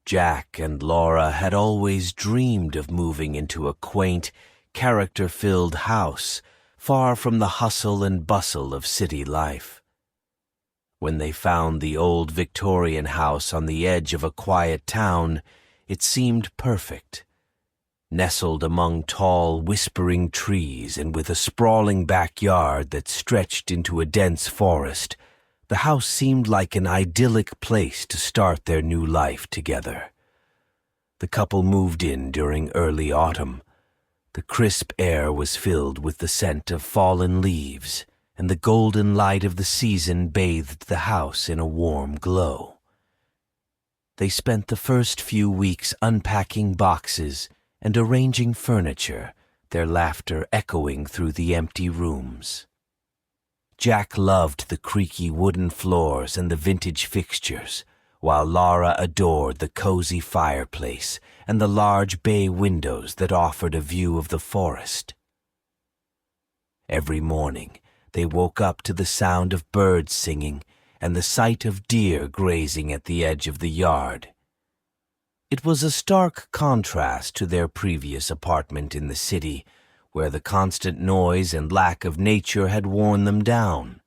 Jack and Laura had always dreamed of moving into a quaint, character-filled house far from the hustle and bustle of city life. When they found the old Victorian house on the edge of a quiet town, it seemed perfect. Nestled among tall, whispering trees and with a sprawling backyard that stretched into a dense forest, the house seemed like an idyllic place to start their new life together. The couple moved in during early autumn. The crisp air was filled with the scent of fallen leaves, and the golden light of the season bathed the house in a warm glow. They spent the first few weeks unpacking boxes and arranging furniture, their laughter echoing through the empty rooms. Jack loved the creaky wooden floors and the vintage fixtures, while Laura adored the cozy fireplace and the large bay windows that offered a view of the forest. Every morning, they woke up to the sound of birds singing and the sight of deer grazing at the edge of the yard. It was a stark contrast to their previous apartment in the city, where the constant noise and lack of nature had worn them down.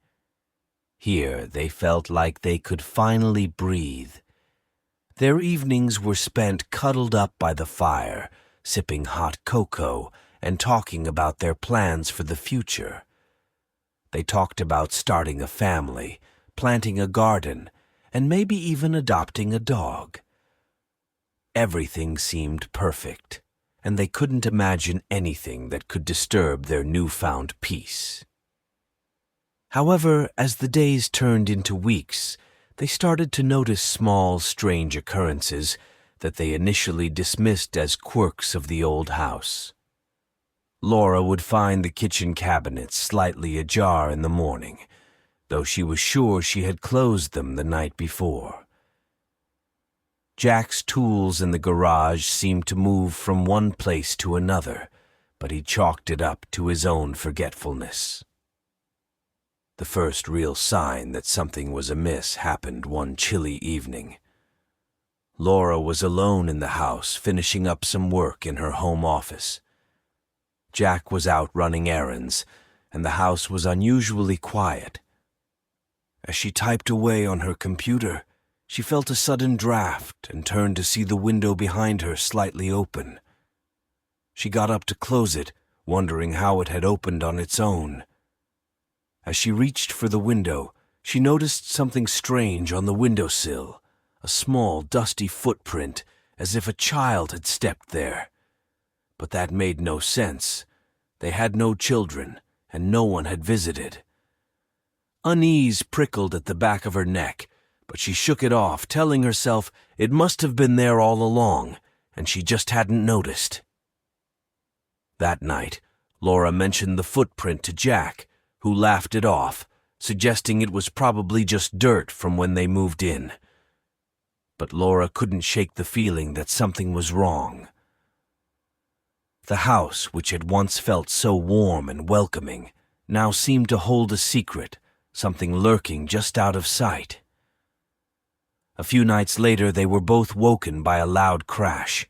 Here they felt like they could finally breathe. Their evenings were spent cuddled up by the fire, sipping hot cocoa and talking about their plans for the future. They talked about starting a family, planting a garden, and maybe even adopting a dog. Everything seemed perfect, and they couldn't imagine anything that could disturb their newfound peace. However, as the days turned into weeks, they started to notice small, strange occurrences that they initially dismissed as quirks of the old house. Laura would find the kitchen cabinets slightly ajar in the morning, though she was sure she had closed them the night before. Jack's tools in the garage seemed to move from one place to another, but he chalked it up to his own forgetfulness. The first real sign that something was amiss happened one chilly evening. Laura was alone in the house, finishing up some work in her home office. Jack was out running errands, and the house was unusually quiet. As she typed away on her computer, she felt a sudden draft and turned to see the window behind her slightly open. She got up to close it, wondering how it had opened on its own. As she reached for the window, she noticed something strange on the windowsill, a small, dusty footprint, as if a child had stepped there. But that made no sense. They had no children, and no one had visited. Unease prickled at the back of her neck, but she shook it off, telling herself it must have been there all along, and she just hadn't noticed. That night, Laura mentioned the footprint to Jack, who laughed it off, suggesting it was probably just dirt from when they moved in. But Laura couldn't shake the feeling that something was wrong. The house, which had once felt so warm and welcoming, now seemed to hold a secret, something lurking just out of sight. A few nights later, they were both woken by a loud crash.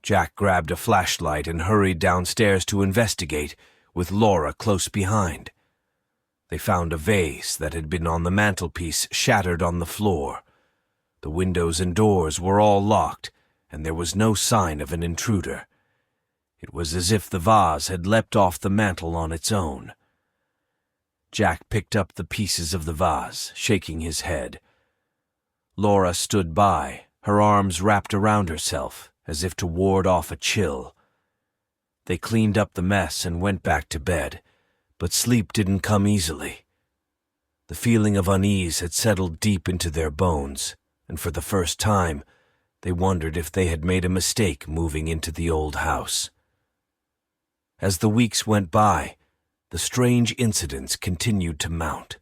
Jack grabbed a flashlight and hurried downstairs to investigate, with Laura close behind. They found a vase that had been on the mantelpiece shattered on the floor. The windows and doors were all locked, and there was no sign of an intruder. It was as if the vase had leapt off the mantel on its own. Jack picked up the pieces of the vase, shaking his head. Laura stood by, her arms wrapped around herself, as if to ward off a chill. They cleaned up the mess and went back to bed, but sleep didn't come easily. The feeling of unease had settled deep into their bones, and for the first time, they wondered if they had made a mistake moving into the old house. As the weeks went by, the strange incidents continued to mount.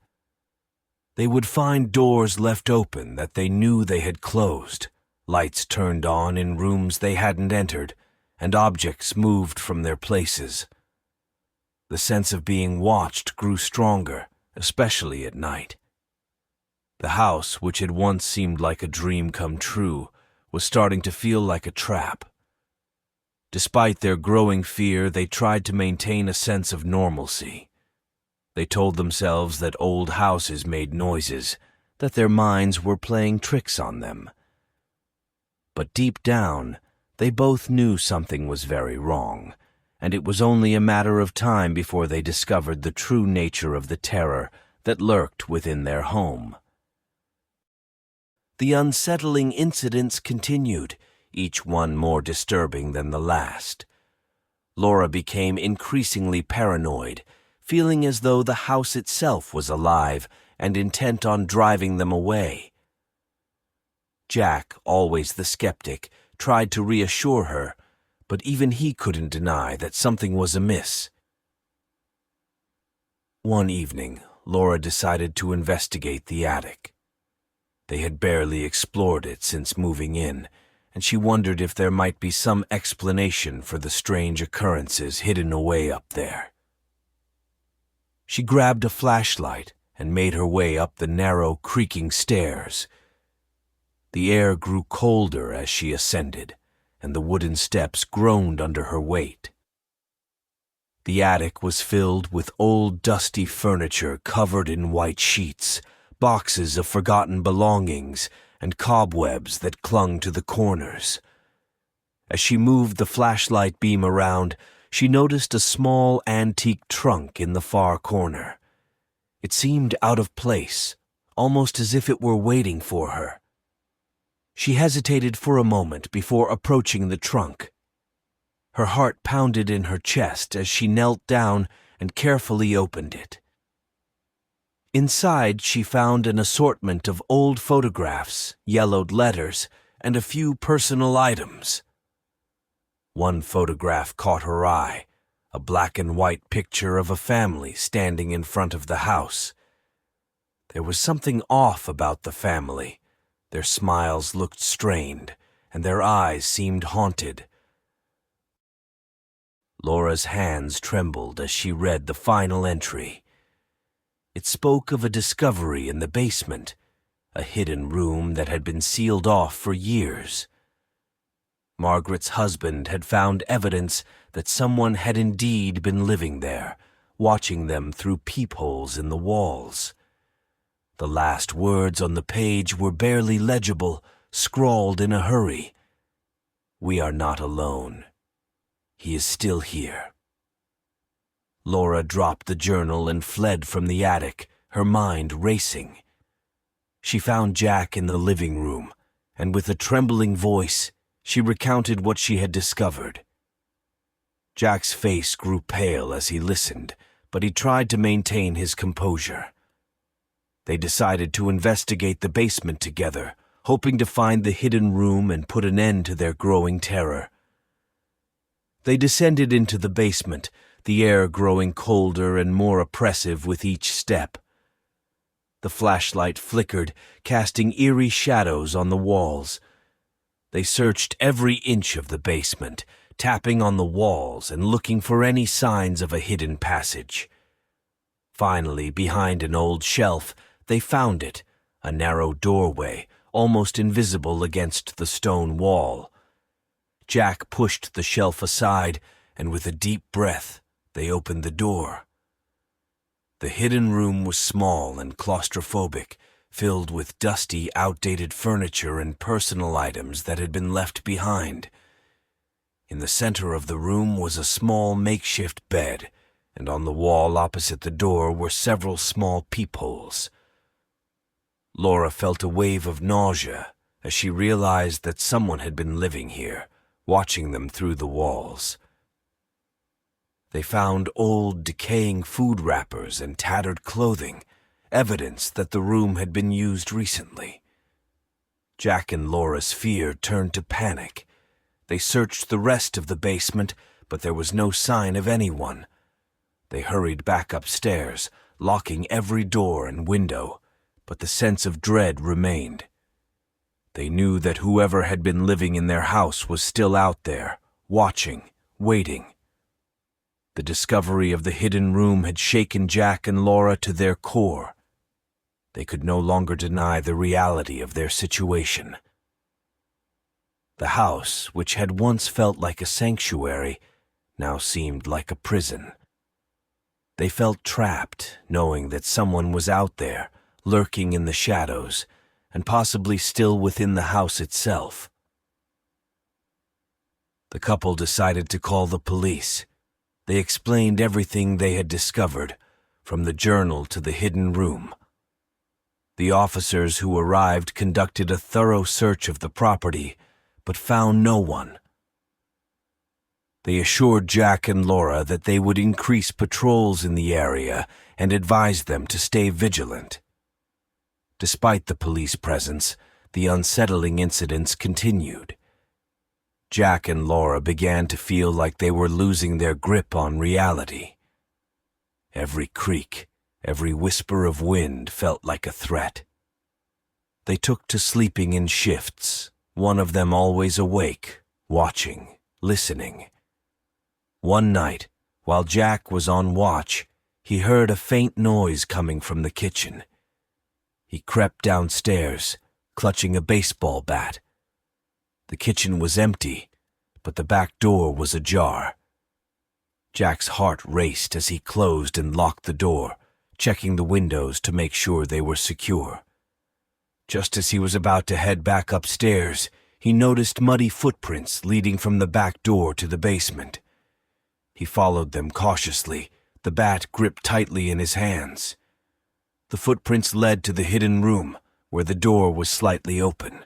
They would find doors left open that they knew they had closed, lights turned on in rooms they hadn't entered, and objects moved from their places. The sense of being watched grew stronger, especially at night. The house, which had once seemed like a dream come true, was starting to feel like a trap. Despite their growing fear, they tried to maintain a sense of normalcy. They told themselves that old houses made noises, that their minds were playing tricks on them. But deep down, they both knew something was very wrong, and it was only a matter of time before they discovered the true nature of the terror that lurked within their home. The unsettling incidents continued, each one more disturbing than the last. Laura became increasingly paranoid, feeling as though the house itself was alive and intent on driving them away. Jack, always the skeptic, tried to reassure her, but even he couldn't deny that something was amiss. One evening, Laura decided to investigate the attic. They had barely explored it since moving in, and she wondered if there might be some explanation for the strange occurrences hidden away up there. She grabbed a flashlight and made her way up the narrow, creaking stairs. The air grew colder as she ascended, and the wooden steps groaned under her weight. The attic was filled with old, dusty furniture covered in white sheets, boxes of forgotten belongings, and cobwebs that clung to the corners. As she moved the flashlight beam around, she noticed a small antique trunk in the far corner. It seemed out of place, almost as if it were waiting for her. She hesitated for a moment before approaching the trunk. Her heart pounded in her chest as she knelt down and carefully opened it. Inside, she found an assortment of old photographs, yellowed letters, and a few personal items. One photograph caught her eye, a black and white picture of a family standing in front of the house. There was something off about the family. Their smiles looked strained, and their eyes seemed haunted. Laura's hands trembled as she read the final entry. It spoke of a discovery in the basement, a hidden room that had been sealed off for years. Margaret's husband had found evidence that someone had indeed been living there, watching them through peepholes in the walls. The last words on the page were barely legible, scrawled in a hurry. "We are not alone. He is still here." Laura dropped the journal and fled from the attic, her mind racing. She found Jack in the living room, and with a trembling voice, she recounted what she had discovered. Jack's face grew pale as he listened, but he tried to maintain his composure. They decided to investigate the basement together, hoping to find the hidden room and put an end to their growing terror. They descended into the basement, the air growing colder and more oppressive with each step. The flashlight flickered, casting eerie shadows on the walls. They searched every inch of the basement, tapping on the walls and looking for any signs of a hidden passage. Finally, behind an old shelf, they found it, a narrow doorway, almost invisible against the stone wall. Jack pushed the shelf aside, and with a deep breath, they opened the door. The hidden room was small and claustrophobic, filled with dusty, outdated furniture and personal items that had been left behind. In the center of the room was a small makeshift bed, and on the wall opposite the door were several small peepholes. Laura felt a wave of nausea as she realized that someone had been living here, watching them through the walls. They found old, decaying food wrappers and tattered clothing, evidence that the room had been used recently. Jack and Laura's fear turned to panic. They searched the rest of the basement, but there was no sign of anyone. They hurried back upstairs, locking every door and window, but the sense of dread remained. They knew that whoever had been living in their house was still out there, watching, waiting. The discovery of the hidden room had shaken Jack and Laura to their core. They could no longer deny the reality of their situation. The house, which had once felt like a sanctuary, now seemed like a prison. They felt trapped, knowing that someone was out there, lurking in the shadows, and possibly still within the house itself. The couple decided to call the police. They explained everything they had discovered, from the journal to the hidden room. The officers who arrived conducted a thorough search of the property, but found no one. They assured Jack and Laura that they would increase patrols in the area and advised them to stay vigilant. Despite the police presence, the unsettling incidents continued. Jack and Laura began to feel like they were losing their grip on reality. Every creak, every whisper of wind felt like a threat. They took to sleeping in shifts, one of them always awake, watching, listening. One night, while Jack was on watch, he heard a faint noise coming from the kitchen. He crept downstairs, clutching a baseball bat. The kitchen was empty, but the back door was ajar. Jack's heart raced as he closed and locked the door, checking the windows to make sure they were secure. Just as he was about to head back upstairs, he noticed muddy footprints leading from the back door to the basement. He followed them cautiously, the bat gripped tightly in his hands. The footprints led to the hidden room, where the door was slightly open.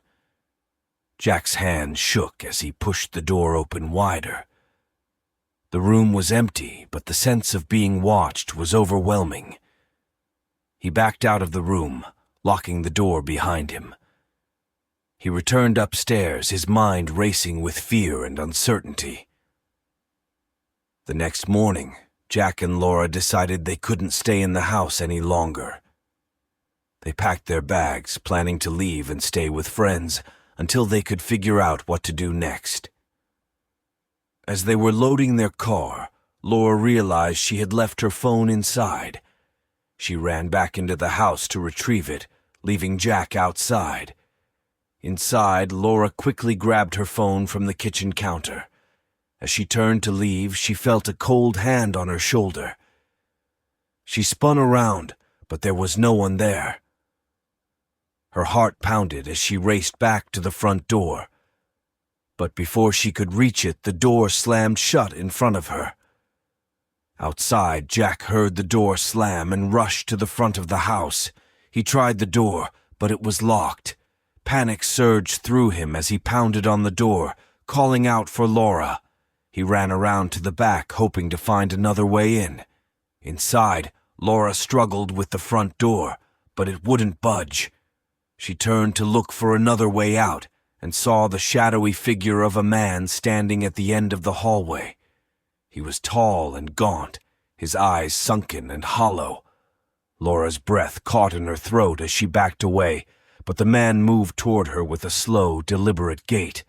Jack's hand shook as he pushed the door open wider. The room was empty, but the sense of being watched was overwhelming. He backed out of the room, locking the door behind him. He returned upstairs, his mind racing with fear and uncertainty. The next morning, Jack and Laura decided they couldn't stay in the house any longer. They packed their bags, planning to leave and stay with friends until they could figure out what to do next. As they were loading their car, Laura realized she had left her phone inside. She ran back into the house to retrieve it, leaving Jack outside. Inside, Laura quickly grabbed her phone from the kitchen counter. As she turned to leave, she felt a cold hand on her shoulder. She spun around, but there was no one there. Her heart pounded as she raced back to the front door. But before she could reach it, the door slammed shut in front of her. Outside, Jack heard the door slam and rushed to the front of the house. He tried the door, but it was locked. Panic surged through him as he pounded on the door, calling out for Laura. He ran around to the back, hoping to find another way in. Inside, Laura struggled with the front door, but it wouldn't budge. She turned to look for another way out and saw the shadowy figure of a man standing at the end of the hallway. He was tall and gaunt, his eyes sunken and hollow. Laura's breath caught in her throat as she backed away, but the man moved toward her with a slow, deliberate gait.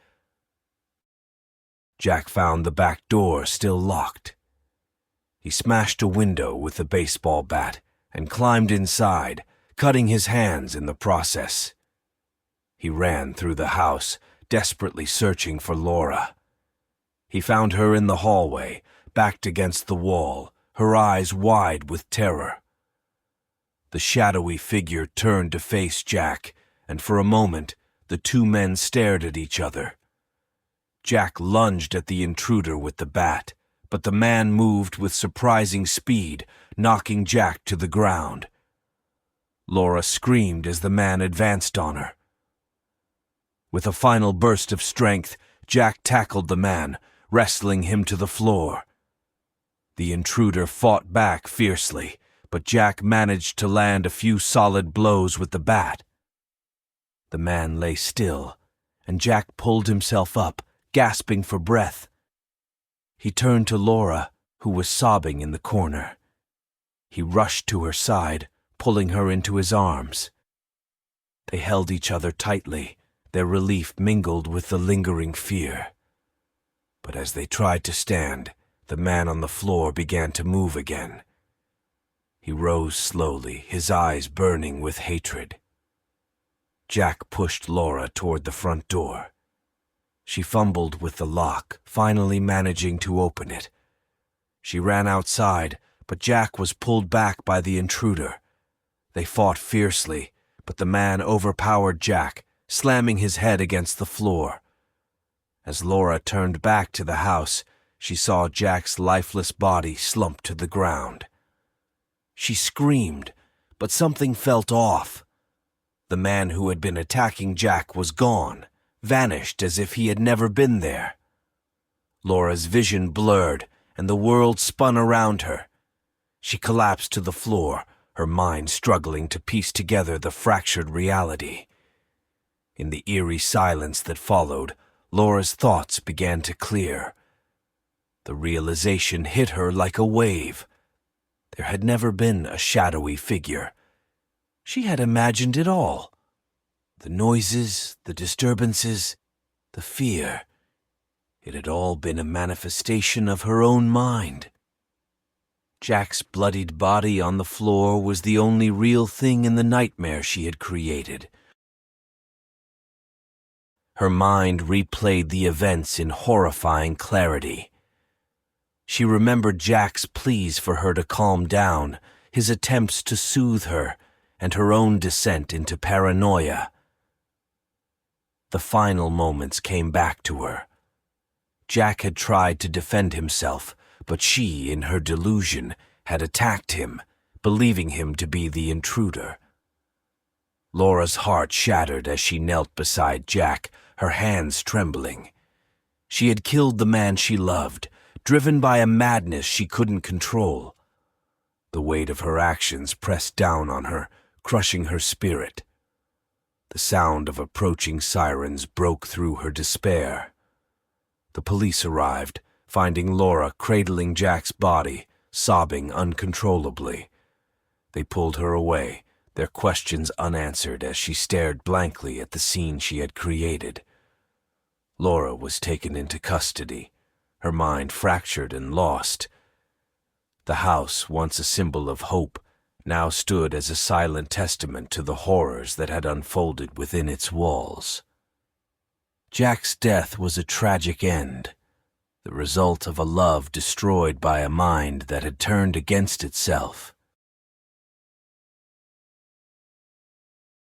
Jack found the back door still locked. He smashed a window with the baseball bat and climbed inside, cutting his hands in the process. He ran through the house, desperately searching for Laura. He found her in the hallway, backed against the wall, her eyes wide with terror. The shadowy figure turned to face Jack, and for a moment, the two men stared at each other. Jack lunged at the intruder with the bat, but the man moved with surprising speed, knocking Jack to the ground. Laura screamed as the man advanced on her. With a final burst of strength, Jack tackled the man, wrestling him to the floor. The intruder fought back fiercely, but Jack managed to land a few solid blows with the bat. The man lay still, and Jack pulled himself up, gasping for breath. He turned to Laura, who was sobbing in the corner. He rushed to her side, pulling her into his arms. They held each other tightly, their relief mingled with the lingering fear. But as they tried to stand, the man on the floor began to move again. He rose slowly, his eyes burning with hatred. Jack pushed Laura toward the front door. She fumbled with the lock, finally managing to open it. She ran outside, but Jack was pulled back by the intruder. They fought fiercely, but the man overpowered Jack, slamming his head against the floor. As Laura turned back to the house, she saw Jack's lifeless body slump to the ground. She screamed, but something felt off. The man who had been attacking Jack was gone, vanished as if he had never been there. Laura's vision blurred, and the world spun around her. She collapsed to the floor, her mind struggling to piece together the fractured reality. In the eerie silence that followed, Laura's thoughts began to clear. The realization hit her like a wave. There had never been a shadowy figure. She had imagined it all. The noises, the disturbances, the fear. It had all been a manifestation of her own mind. Jack's bloodied body on the floor was the only real thing in the nightmare she had created. Her mind replayed the events in horrifying clarity. She remembered Jack's pleas for her to calm down, his attempts to soothe her, and her own descent into paranoia. The final moments came back to her. Jack had tried to defend himself, but she, in her delusion, had attacked him, believing him to be the intruder. Laura's heart shattered as she knelt beside Jack, her hands trembling. She had killed the man she loved, driven by a madness she couldn't control. The weight of her actions pressed down on her, crushing her spirit. The sound of approaching sirens broke through her despair. The police arrived, finding Laura cradling Jack's body, sobbing uncontrollably. They pulled her away, their questions unanswered as she stared blankly at the scene she had created. Laura was taken into custody, her mind fractured and lost. The house, once a symbol of hope, now stood as a silent testament to the horrors that had unfolded within its walls. Jack's death was a tragic end, the result of a love destroyed by a mind that had turned against itself.